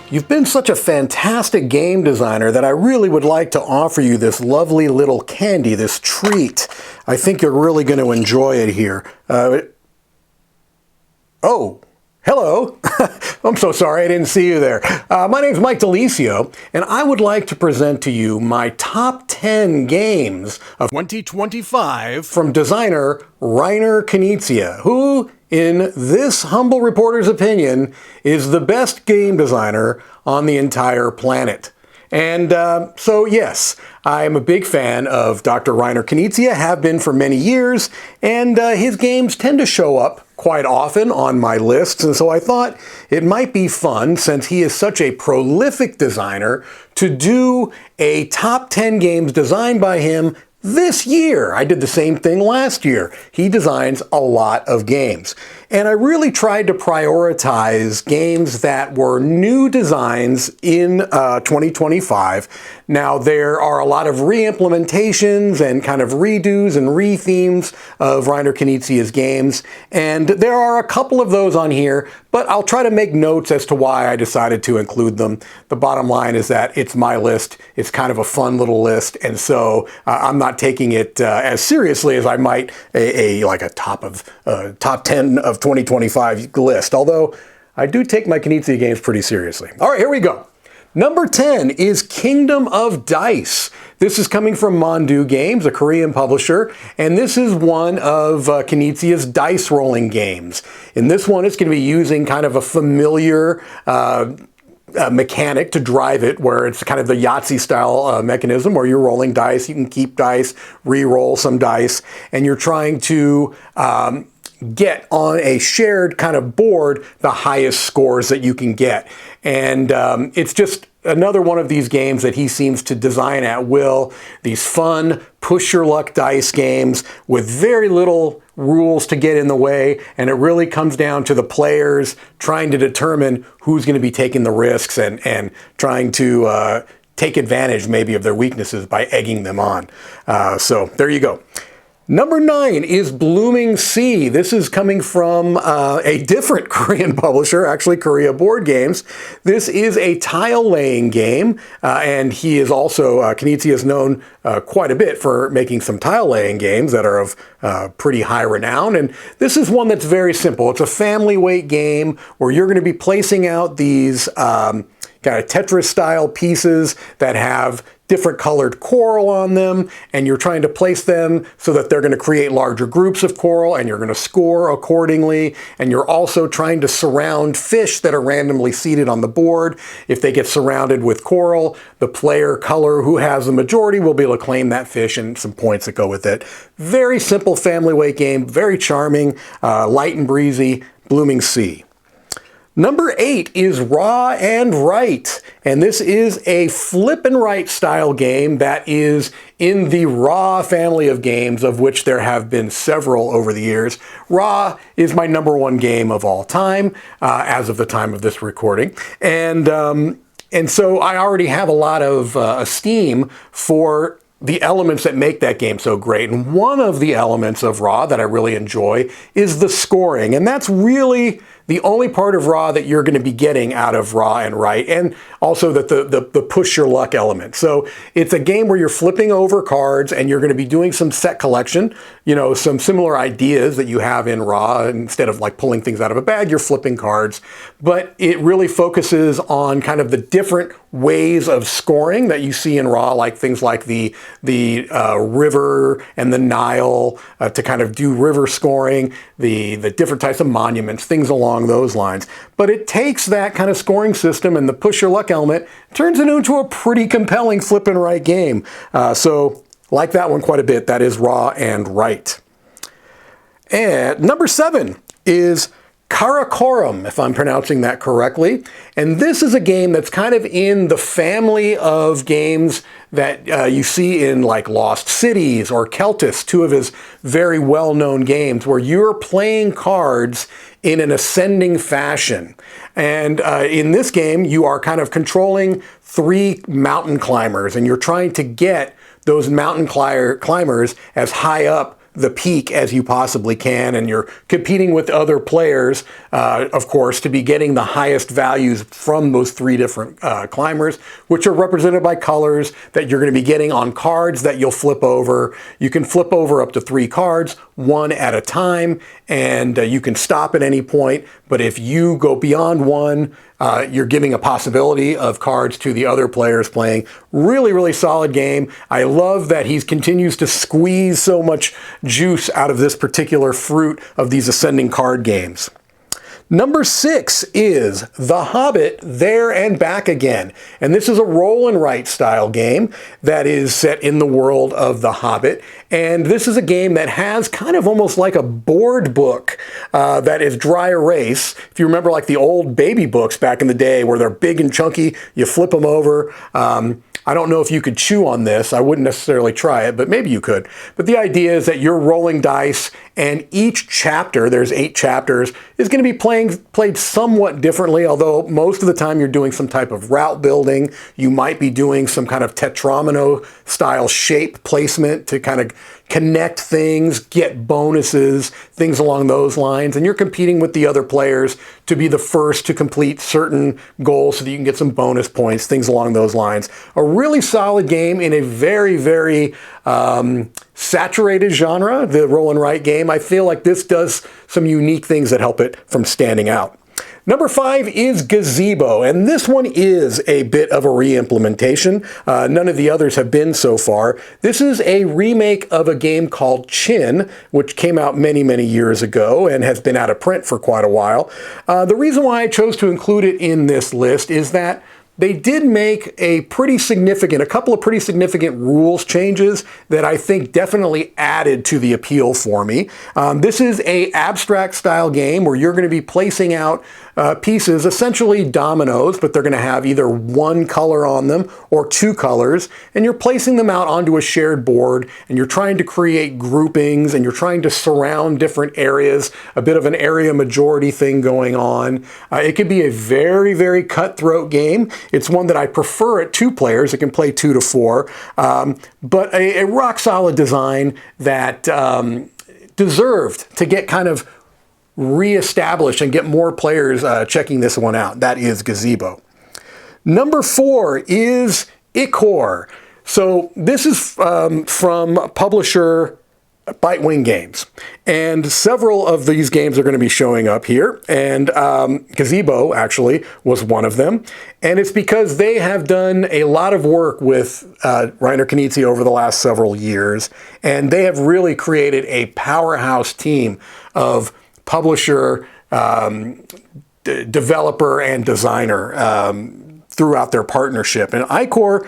You've been such a fantastic game designer that I really would like to offer you this lovely little candy, this treat. I think you're really going to enjoy it here. Oh, hello. I'm so sorry I didn't see you there. My name's Mike DiLisio, and I would like to present to you my top 10 games of 2025 from designer Reiner Knizia, who, in this humble reporter's opinion, is the best game designer on the entire planet. And so yes, I'm a big fan of Dr. Reiner Knizia, have been for many years, and his games tend to show up quite often on my lists, and so I thought it might be fun, since he is such a prolific designer, to do a top 10 games designed by him this year. I did the same thing last year. He designs a lot of games. And I really tried to prioritize games that were new designs in 2025. Now, there are a lot of re-implementations and kind of redos and re-themes of Reiner Knizia's games, and there are a couple of those on here, but I'll try to make notes as to why I decided to include them. The bottom line is that it's my list. It's kind of a fun little list, and so I'm not taking it as seriously as I might like a top 10 of 2025 list, although I do take my Knizia games pretty seriously. All right, here we go. Number 10 is Kingdom of Dice. This is coming from Mondu Games, a Korean publisher, and this is one of Knizia's dice rolling games. In this one, it's going to be using kind of a familiar mechanic to drive it, where it's kind of the Yahtzee style mechanism where you're rolling dice. You can keep dice, re-roll some dice, and you're trying to get on a shared kind of board the highest scores that you can get. And it's just another one of these games that he seems to design at will. These fun, push your luck dice games with very little rules to get in the way, and it really comes down to the players trying to determine who's going to be taking the risks and trying to take advantage maybe of their weaknesses by egging them on. So there you go. Number 9 is Blooming Sea. This is coming from a different Korean publisher, actually Korea Board Games. This is a tile-laying game, and he is also, Knizia is known quite a bit for making some tile-laying games that are of pretty high renown, and this is one that's very simple. It's a family-weight game where you're going to be placing out these kind of Tetris-style pieces that have different colored coral on them, and you're trying to place them so that they're going to create larger groups of coral, and you're going to score accordingly, and you're also trying to surround fish that are randomly seated on the board. If they get surrounded with coral, the player color who has the majority will be able to claim that fish and some points that go with it. Very simple family weight game, very charming, light and breezy, Blooming Sea. Number 8 is Raw and Write, and this is a flip and write style game that is in the Raw family of games, of which there have been several over the years. Raw is my number 1 game of all time, as of the time of this recording, and so I already have a lot of esteem for the elements that make that game so great. And one of the elements of Raw that I really enjoy is the scoring, and that's really the only part of Raw that you're going to be getting out of Raw and Write, and also the push your luck element. So it's a game where you're flipping over cards, and you're going to be doing some set collection, you know, some similar ideas that you have in Raw. Instead of like pulling things out of a bag, you're flipping cards. But it really focuses on kind of the different ways of scoring that you see in Raw, like things like the river and the Nile, to kind of do river scoring, the different types of monuments, things along those lines. But it takes that kind of scoring system and the push your luck element, turns it into a pretty compelling flip and write game. So like that one quite a bit. That is Raw and Write. And number 7 is Karakoram, if I'm pronouncing that correctly. And this is a game that's kind of in the family of games that you see in like Lost Cities or Celtis, 2 of his very well-known games, where you're playing cards in an ascending fashion. And in this game, you are kind of controlling 3 mountain climbers, and you're trying to get those mountain climbers as high up the peak as you possibly can, and you're competing with other players, of course, to be getting the highest values from those three different climbers, which are represented by colors that you're going to be getting on cards that you'll flip over. You can flip over up to 3 cards, one at a time, and you can stop at any point. But if you go beyond one, you're giving a possibility of cards to the other players playing. Really, really solid game. I love that he continues to squeeze so much juice out of this particular fruit of these ascending card games. Number 6 is The Hobbit: There and Back Again. And this is a roll and write style game that is set in the world of The Hobbit. And this is a game that has kind of almost like a board book that is dry erase. If you remember like the old baby books back in the day where they're big and chunky, you flip them over. I don't know if you could chew on this. I wouldn't necessarily try it, but maybe you could. But the idea is that you're rolling dice, and each chapter, there's 8 chapters, is going to be played somewhat differently, although most of the time you're doing some type of route building. You might be doing some kind of tetromino style shape placement to kind of connect things, get bonuses, things along those lines. And you're competing with the other players to be the first to complete certain goals so that you can get some bonus points, things along those lines. A really solid game in a very, very saturated genre, the roll and write game. I feel like this does some unique things that help it from standing out. Number 5 is Gazebo, and this one is a bit of a re-implementation. None of the others have been so far. This is a remake of a game called Chin, which came out many, many years ago and has been out of print for quite a while. The reason why I chose to include it in this list is that they did make a couple of pretty significant rules changes that I think definitely added to the appeal for me. This is an abstract style game where you're going to be placing out pieces, essentially dominoes, but they're going to have either one color on them or 2 colors, and you're placing them out onto a shared board, and you're trying to create groupings, and you're trying to surround different areas, a bit of an area majority thing going on. It could be a very, very cutthroat game. It's one that I prefer at 2 players. It can play 2 to 4, but a rock solid design that deserved to get kind of reestablished and get more players checking this one out. That is Gazebo. Number 4 is Ichor. So this is from publisher Bitewing Games. And several of these games are going to be showing up here. And Gazebo, actually, was one of them. And it's because they have done a lot of work with Reiner Knizia over the last several years. And they have really created a powerhouse team of publisher, developer, and designer throughout their partnership. And Ichor,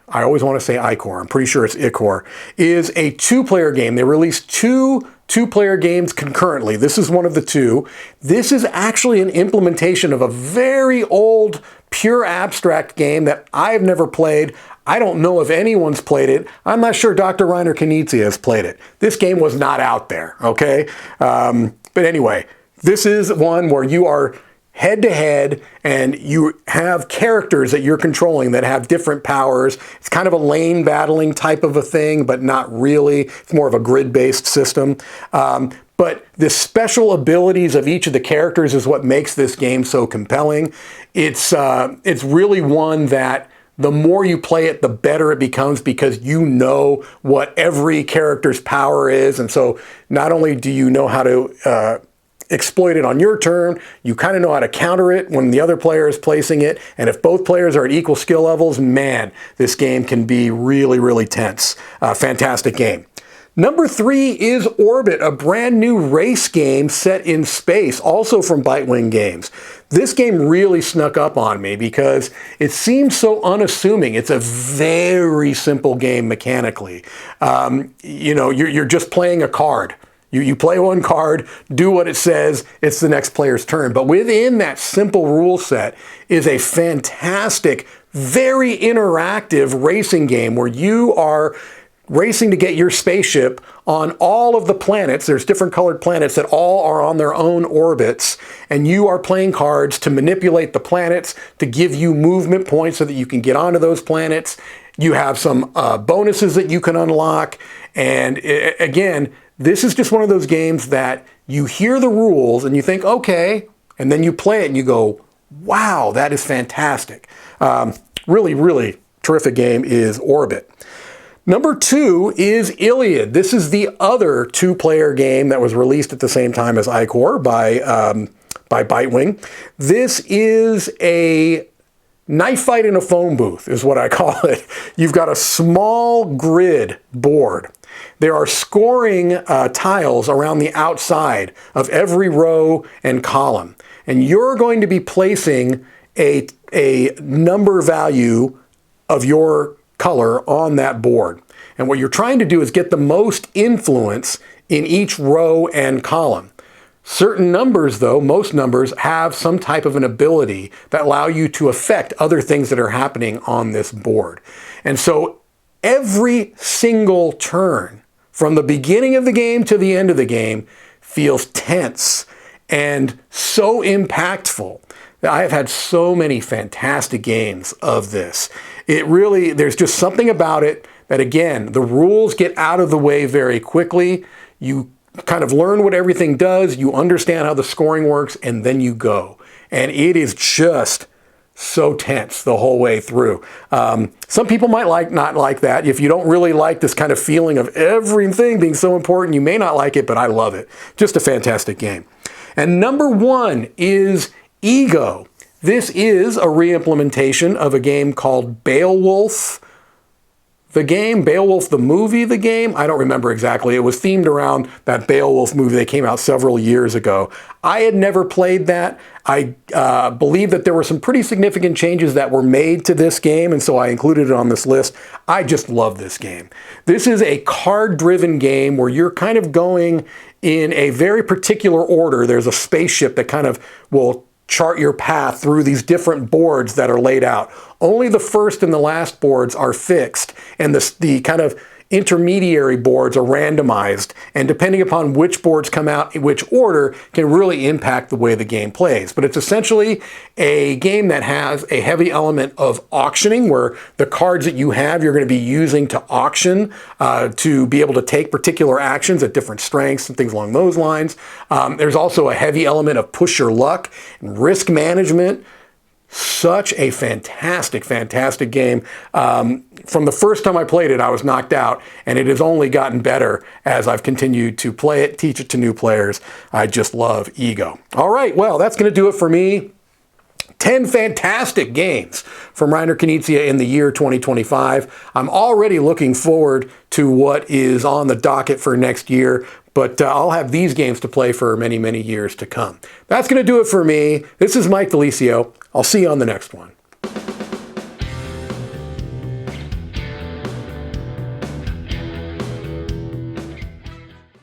I always want to say Ichor, I'm pretty sure it's Ichor, is a 2-player game. They released 2 2-player games concurrently. This is one of the 2. This is actually an implementation of a very old, pure abstract game that I've never played. I don't know if anyone's played it. I'm not sure Dr. Reiner Knizia has played it. This game was not out there, okay? But anyway, this is one where you are head-to-head, and you have characters that you're controlling that have different powers. It's kind of a lane battling type of a thing, but not really. It's more of a grid-based system. But the special abilities of each of the characters is what makes this game so compelling. It's really one that the more you play it, the better it becomes, because you know what every character's power is. And so not only do you know how to exploit it on your turn, you kind of know how to counter it when the other player is placing it. And if both players are at equal skill levels, man, this game can be really, really tense. Fantastic game. Number 3 is Orbit, a brand new race game set in space, also from Bitewing Games. This game really snuck up on me because it seems so unassuming. It's a very simple game mechanically. You know, you're just playing a card. You play one card, do what it says, it's the next player's turn. But within that simple rule set is a fantastic, very interactive racing game where you are racing to get your spaceship on all of the planets. There's different colored planets that all are on their own orbits, and you are playing cards to manipulate the planets to give you movement points so that you can get onto those planets. You have some bonuses that you can unlock, And again, this is just one of those games that you hear the rules and you think, okay, and then you play it and you go, wow, that is fantastic. Really, really terrific game is Orbit. Number 2 is Iliad. This is the other 2-player game that was released at the same time as Icor by Bitewing. This is a knife fight in a phone booth is what I call it. You've got a small grid board. There are scoring tiles around the outside of every row and column. And you're going to be placing a number value of your color on that board. And what you're trying to do is get the most influence in each row and column. Certain numbers, though, most numbers, have some type of an ability that allow you to affect other things that are happening on this board. And so every single turn, from the beginning of the game to the end of the game, feels tense and so impactful. I have had so many fantastic games of this. There's just something about it that, again, the rules get out of the way very quickly. You kind of learn what everything does, you understand how the scoring works, and then you go. And it is just so tense the whole way through. Some people might not like that. If you don't really like this kind of feeling of everything being so important, you may not like it, but I love it. Just a fantastic game. And number 1 is Ego. This is a re-implementation of a game called Beowulf. The game, Beowulf the movie, the game, I don't remember exactly. It was themed around that Beowulf movie that came out several years ago. I had never played that. I believe that there were some pretty significant changes that were made to this game, and so I included it on this list. I just love this game. This is a card-driven game where you're kind of going in a very particular order. There's a spaceship that kind of will chart your path through these different boards that are laid out. Only the first and the last boards are fixed, and the kind of intermediary boards are randomized, and depending upon which boards come out in which order can really impact the way the game plays. But it's essentially a game that has a heavy element of auctioning, where the cards that you have you're going to be using to auction to be able to take particular actions at different strengths and things along those lines. There's also a heavy element of push your luck and risk management. Such a fantastic, fantastic game. From the first time I played it, I was knocked out, and it has only gotten better as I've continued to play it, teach it to new players. I just love Ego. All right, well, that's going to do it for me. 10 fantastic games from Reiner Knizia in the year 2025. I'm already looking forward to what is on the docket for next year, but I'll have these games to play for many, many years to come. That's going to do it for me. This is Mike DiLisio. I'll see you on the next one.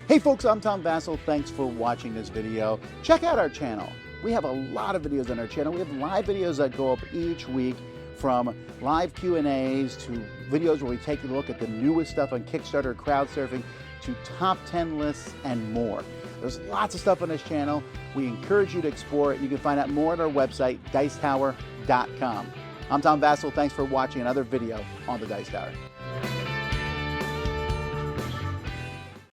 Hey folks, I'm Tom Vassell. Thanks for watching this video. Check out our channel. We have a lot of videos on our channel. We have live videos that go up each week, from live Q&As to videos where we take a look at the newest stuff on Kickstarter, crowd surfing, to top 10 lists and more. There's lots of stuff on this channel. We encourage you to explore it. You can find out more at our website, dicetower.com. I'm Tom Vassell. Thanks for watching another video on the Dice Tower.